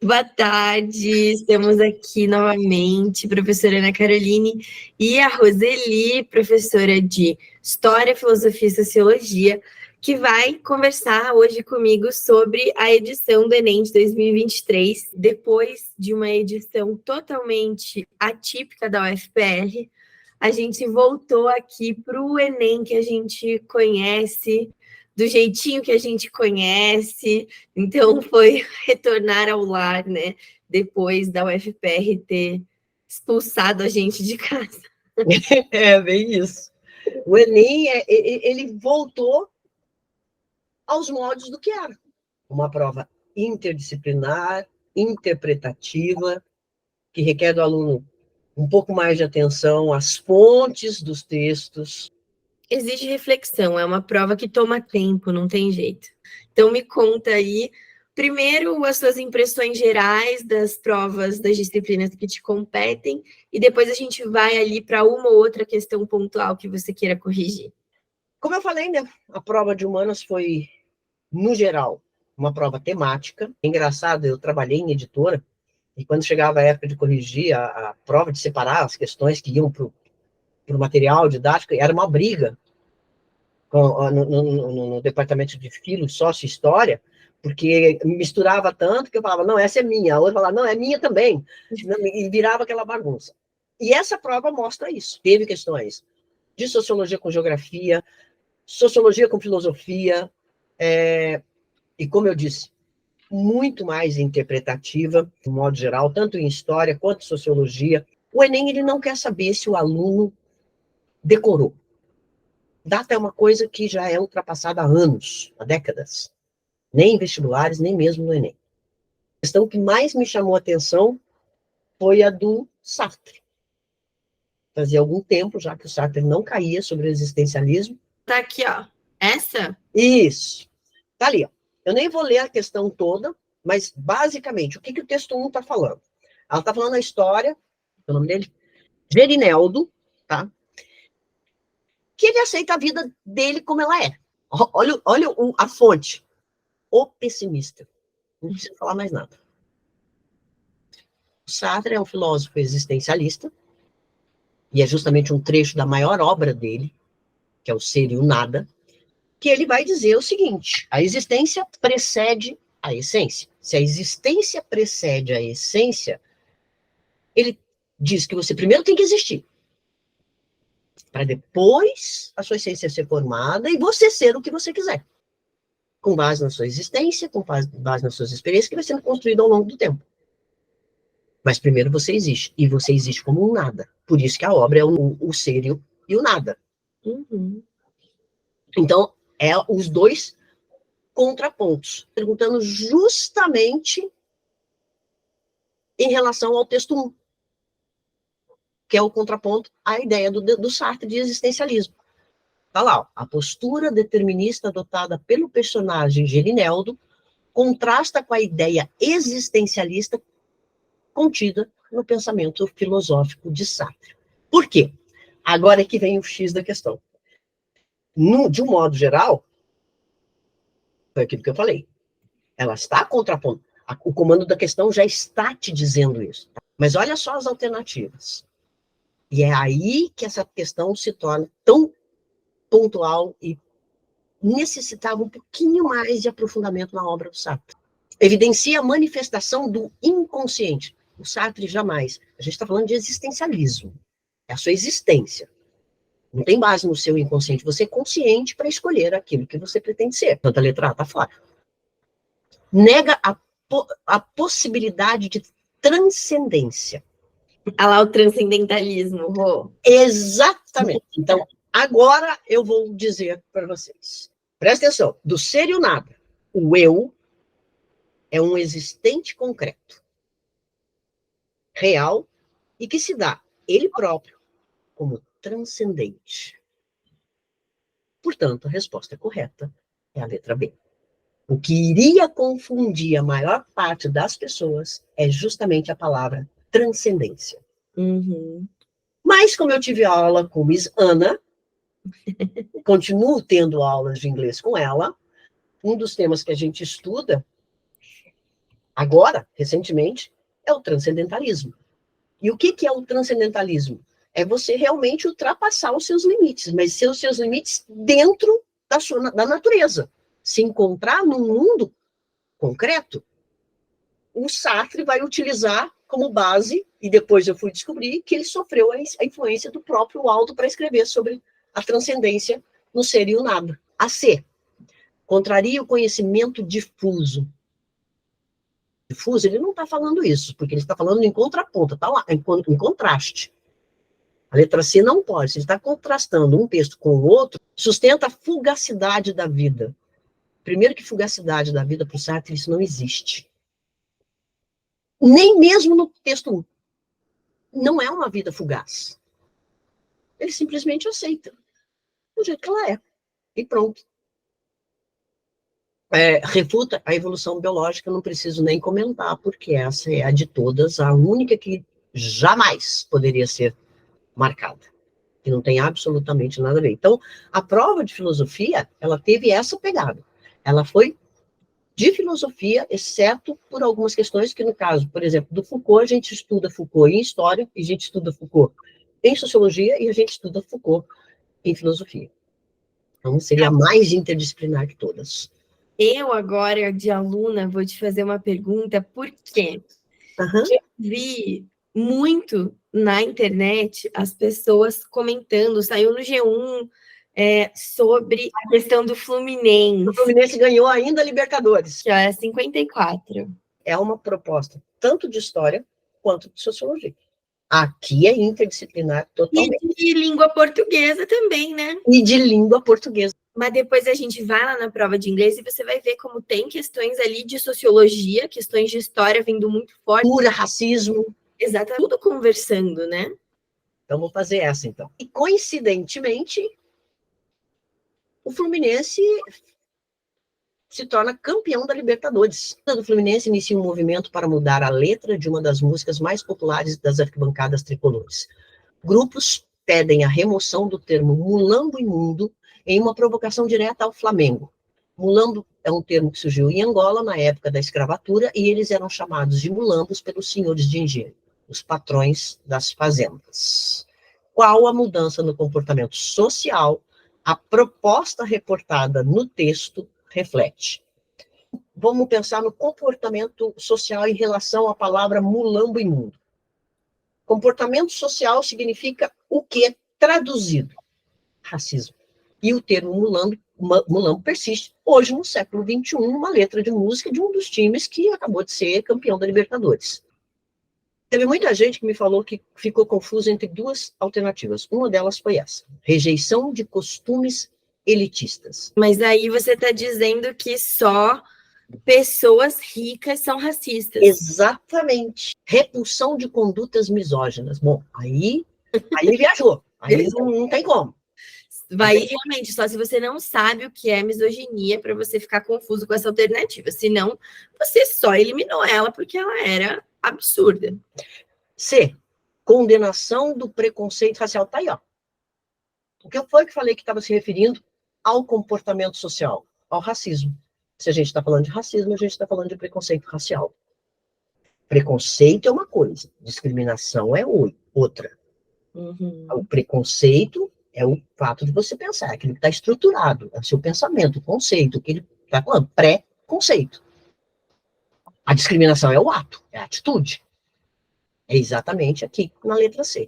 Boa tarde, estamos aqui novamente, professora Ana Caroline e a Roseli, professora de História, Filosofia e Sociologia, que vai conversar hoje comigo sobre a edição do Enem de 2023, depois de uma edição totalmente atípica da UFPR. A gente voltou aqui para o Enem que a gente conhece, do jeitinho que a gente conhece, então foi retornar ao lar, né? Depois da UFPR ter expulsado a gente de casa. É, bem isso. O Enem, ele voltou aos moldes do que era. Uma prova interdisciplinar, interpretativa, que requer do aluno um pouco mais de atenção às fontes dos textos. Exige reflexão, é uma prova que toma tempo, não tem jeito. Então me conta aí, primeiro as suas impressões gerais das provas das disciplinas que te competem, e depois a gente vai ali para uma ou outra questão pontual que você queira corrigir. Como eu falei, né, a prova de humanas foi, no geral, uma prova temática. Engraçado, eu trabalhei em editora, e quando chegava a época de corrigir a prova, de separar as questões que iam para o material didático, era uma briga no departamento de Filo, Sócio e História, porque misturava tanto que eu falava, não, essa é minha, a outra falava, não, é minha também, e virava aquela bagunça. E essa prova mostra isso. Teve questões de sociologia com geografia, sociologia com filosofia, e como eu disse, muito mais interpretativa, de modo geral, tanto em história quanto em sociologia. O Enem, ele não quer saber se o aluno decorou. Data é uma coisa que já é ultrapassada há anos, há décadas. Nem em vestibulares, nem mesmo no Enem. A questão que mais me chamou a atenção foi a do Sartre. Fazia algum tempo já que o Sartre não caía sobre o existencialismo. Tá aqui, ó. Essa? Isso. Tá ali, ó. Eu nem vou ler a questão toda, mas basicamente, o que o texto 1 está falando? Ela está falando a história, o nome dele? Gerineldo, tá? Que ele aceita a vida dele como ela é. Olha a fonte. O pessimista. Não precisa falar mais nada. O Sartre é um filósofo existencialista, e é justamente um trecho da maior obra dele, que é o Ser e o Nada, que ele vai dizer o seguinte: a existência precede a essência. Se a existência precede a essência, ele diz que você primeiro tem que existir, para depois a sua essência ser formada e você ser o que você quiser, com base na sua existência, com base nas suas experiências, que vai sendo construída ao longo do tempo. Mas primeiro você existe, e você existe como um nada. Por isso que a obra é o ser e o nada. Uhum. Então, é os dois contrapontos, perguntando justamente em relação ao texto 1, que é o contraponto à ideia do Sartre de existencialismo. Está lá, ó, a postura determinista adotada pelo personagem Gerineldo contrasta com a ideia existencialista contida no pensamento filosófico de Sartre. Por quê? Agora é que vem o X da questão. De um modo geral, foi aquilo que eu falei. Ela está contrapondo. O comando da questão já está te dizendo isso. Mas olha só as alternativas. E é aí que essa questão se torna tão pontual e necessitava um pouquinho mais de aprofundamento na obra do Sartre. Evidencia a manifestação do inconsciente. O Sartre jamais. A gente está falando de existencialismo. É a sua existência. Não tem base no seu inconsciente. Você é consciente para escolher aquilo que você pretende ser. Portanto, a letra A está fora. Nega a possibilidade de transcendência. Olha lá o transcendentalismo, Rô. Exatamente. Então, agora eu vou dizer para vocês. Presta atenção. Do ser e o nada. O eu é um existente concreto, real, e que se dá ele próprio como transcendente. Portanto, a resposta correta é a letra B. O que iria confundir a maior parte das pessoas é justamente a palavra transcendência. Uhum. Mas, como eu tive aula com Miss Ana, continuo tendo aulas de inglês com ela, um dos temas que a gente estuda Agora, recentemente, é o transcendentalismo. E o que é o transcendentalismo? É você realmente ultrapassar os seus limites, mas ser os seus limites dentro da natureza. Se encontrar num mundo concreto. O Sartre vai utilizar como base, e depois eu fui descobrir que ele sofreu a influência do próprio Aldo para escrever sobre a transcendência no ser e o nada. A C. Contraria o conhecimento difuso. Difuso, ele não está falando isso, porque ele está falando em contraponto, está lá, em contraste. A letra C não pode, se ele está contrastando um texto com o outro, sustenta a fugacidade da vida. Primeiro que fugacidade da vida para o Sartre, isso não existe. Nem mesmo no texto 1. Não é uma vida fugaz. Ele simplesmente aceita do jeito que ela é. E pronto. Refuta a evolução biológica, não preciso nem comentar, porque essa é a de todas, a única que jamais poderia ser marcada. Que não tem absolutamente nada a ver. Então, a prova de filosofia, ela teve essa pegada. Ela foi de filosofia, exceto por algumas questões que, no caso, por exemplo, do Foucault, a gente estuda Foucault em história, e a gente estuda Foucault em sociologia, e a gente estuda Foucault em filosofia. Então, seria a mais interdisciplinar de todas. Eu agora, de aluna, vou te fazer uma pergunta, por quê? Eu vi muito na internet as pessoas comentando, saiu no G1, sobre a questão do Fluminense. O Fluminense ganhou ainda a Libertadores. Que é 54. É uma proposta tanto de história quanto de sociologia. Aqui é interdisciplinar totalmente. E de língua portuguesa também, né? E de língua portuguesa. Mas depois a gente vai lá na prova de inglês e você vai ver como tem questões ali de sociologia, questões de história vindo muito forte. Pura, racismo. Exato, tudo conversando, né? Então, vou fazer essa, então. E, coincidentemente, o Fluminense se torna campeão da Libertadores. O Fluminense inicia um movimento para mudar a letra de uma das músicas mais populares das arquibancadas tricolores. Grupos pedem a remoção do termo mulambo imundo em uma provocação direta ao Flamengo. Mulambo é um termo que surgiu em Angola na época da escravatura e eles eram chamados de mulambos pelos senhores de engenho, os patrões das fazendas. Qual a mudança no comportamento social a proposta reportada no texto reflete? Vamos pensar no comportamento social em relação à palavra mulambo imundo. Comportamento social significa o que? Traduzido. Racismo. E o termo mulambo persiste hoje, no século XXI, numa letra de música de um dos times que acabou de ser campeão da Libertadores. Teve muita gente que me falou que ficou confusa entre duas alternativas. Uma delas foi essa: rejeição de costumes elitistas. Mas aí você está dizendo que só pessoas ricas são racistas. Exatamente. Repulsão de condutas misóginas. Bom, aí viajou. Aí não tem como. Vai realmente, só se você não sabe o que é misoginia, para você ficar confuso com essa alternativa. Senão, você só eliminou ela porque ela era absurda. C. Condenação do preconceito racial. Tá aí, ó. O que foi que falei que estava se referindo ao comportamento social? Ao racismo. Se a gente está falando de racismo, a gente está falando de preconceito racial. Preconceito é uma coisa, discriminação é outra. Uhum. O preconceito é o fato de você pensar, aquilo que está estruturado, é o seu pensamento, o conceito, o que ele está falando, pré-conceito. A discriminação é o ato, é a atitude. É exatamente aqui na letra C.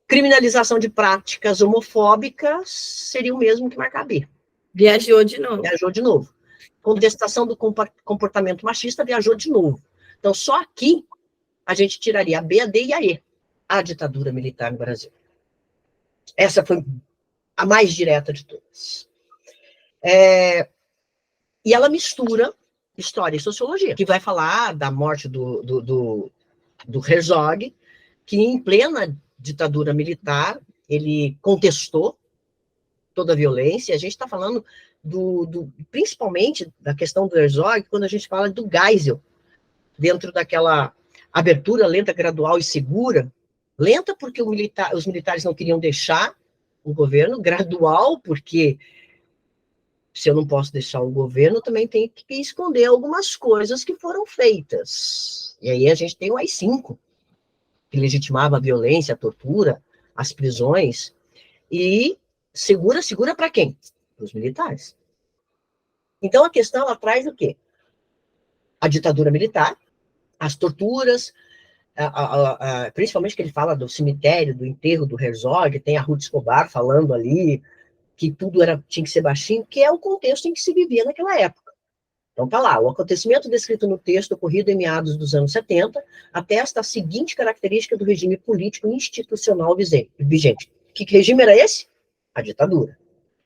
Criminalização de práticas homofóbicas seria o mesmo que marcar B. Viajou de novo. Viajou de novo. Contestação do comportamento machista, viajou de novo. Então, só aqui a gente tiraria a B, a D e a E. A ditadura militar no Brasil. Essa foi a mais direta de todas. E ela mistura história e sociologia, que vai falar da morte do Herzog, que em plena ditadura militar, ele contestou toda a violência. A gente está falando principalmente da questão do Herzog, quando a gente fala do Geisel, dentro daquela abertura lenta, gradual e segura. Lenta porque os militares não queriam deixar o governo, gradual porque se eu não posso deixar o governo, também tenho que esconder algumas coisas que foram feitas. E aí a gente tem o AI-5, que legitimava a violência, a tortura, as prisões, e segura para quem? Para os militares. Então a questão, ela traz o quê? A ditadura militar, as torturas, principalmente que ele fala do cemitério, do enterro do Herzog, tem a Ruth Escobar falando ali que tudo tinha que ser baixinho, que é o contexto em que se vivia naquela época. Então tá lá, o acontecimento descrito no texto ocorrido em meados dos anos 70 atesta a seguinte característica do regime político institucional vigente. Que regime era esse? A ditadura.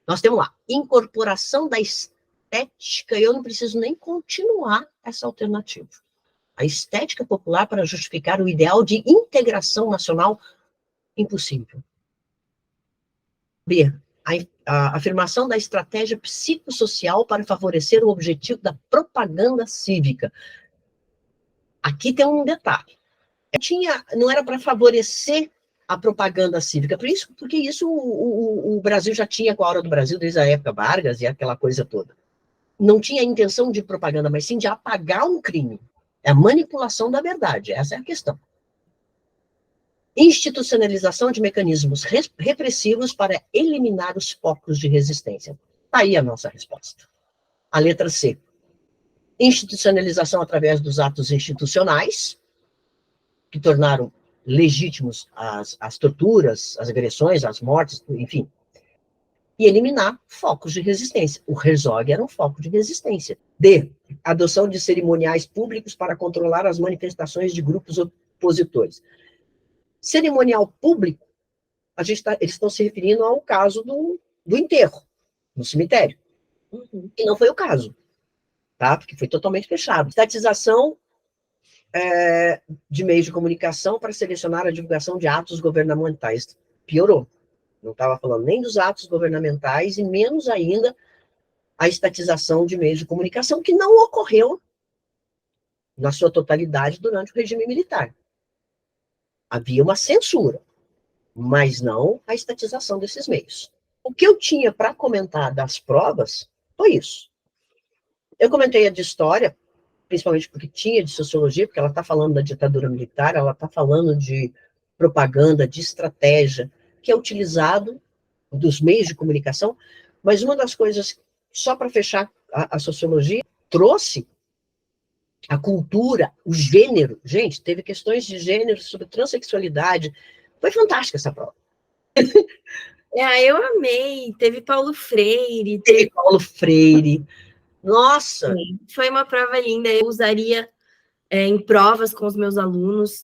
Nós temos lá, incorporação da estética, e eu não preciso nem continuar essa alternativa. A estética popular para justificar o ideal de integração nacional impossível. B. A afirmação da estratégia psicossocial para favorecer o objetivo da propaganda cívica. Aqui tem um detalhe. Não era para favorecer a propaganda cívica, porque isso o Brasil já tinha com a Hora do Brasil, desde a época Vargas e aquela coisa toda. Não tinha intenção de propaganda, mas sim de apagar um crime. É a manipulação da verdade, essa é a questão. Institucionalização de mecanismos repressivos para eliminar os focos de resistência. Está aí a nossa resposta. A letra C. Institucionalização através dos atos institucionais, que tornaram legítimos as torturas, as agressões, as mortes, enfim. E eliminar focos de resistência. O Herzog era um foco de resistência. D. Adoção de cerimoniais públicos para controlar as manifestações de grupos opositores. Cerimonial público, eles estão se referindo ao caso do enterro, no cemitério. E não foi o caso, tá? Porque foi totalmente fechado. Estatização de meios de comunicação para selecionar a divulgação de atos governamentais. Piorou. Não estava falando nem dos atos governamentais e menos ainda a estatização de meios de comunicação, que não ocorreu na sua totalidade durante o regime militar. Havia uma censura, mas não a estatização desses meios. O que eu tinha para comentar das provas foi isso. Eu comentei a de história, principalmente porque tinha de sociologia, porque ela está falando da ditadura militar, ela está falando de propaganda, de estratégia, que é utilizado dos meios de comunicação, mas uma das coisas, só para fechar a sociologia, trouxe a cultura, o gênero. Gente, teve questões de gênero, sobre transexualidade. Foi fantástica essa prova. Eu amei. Teve Paulo Freire. Teve Paulo Freire. Nossa! Foi uma prova linda. Eu usaria em provas com os meus alunos.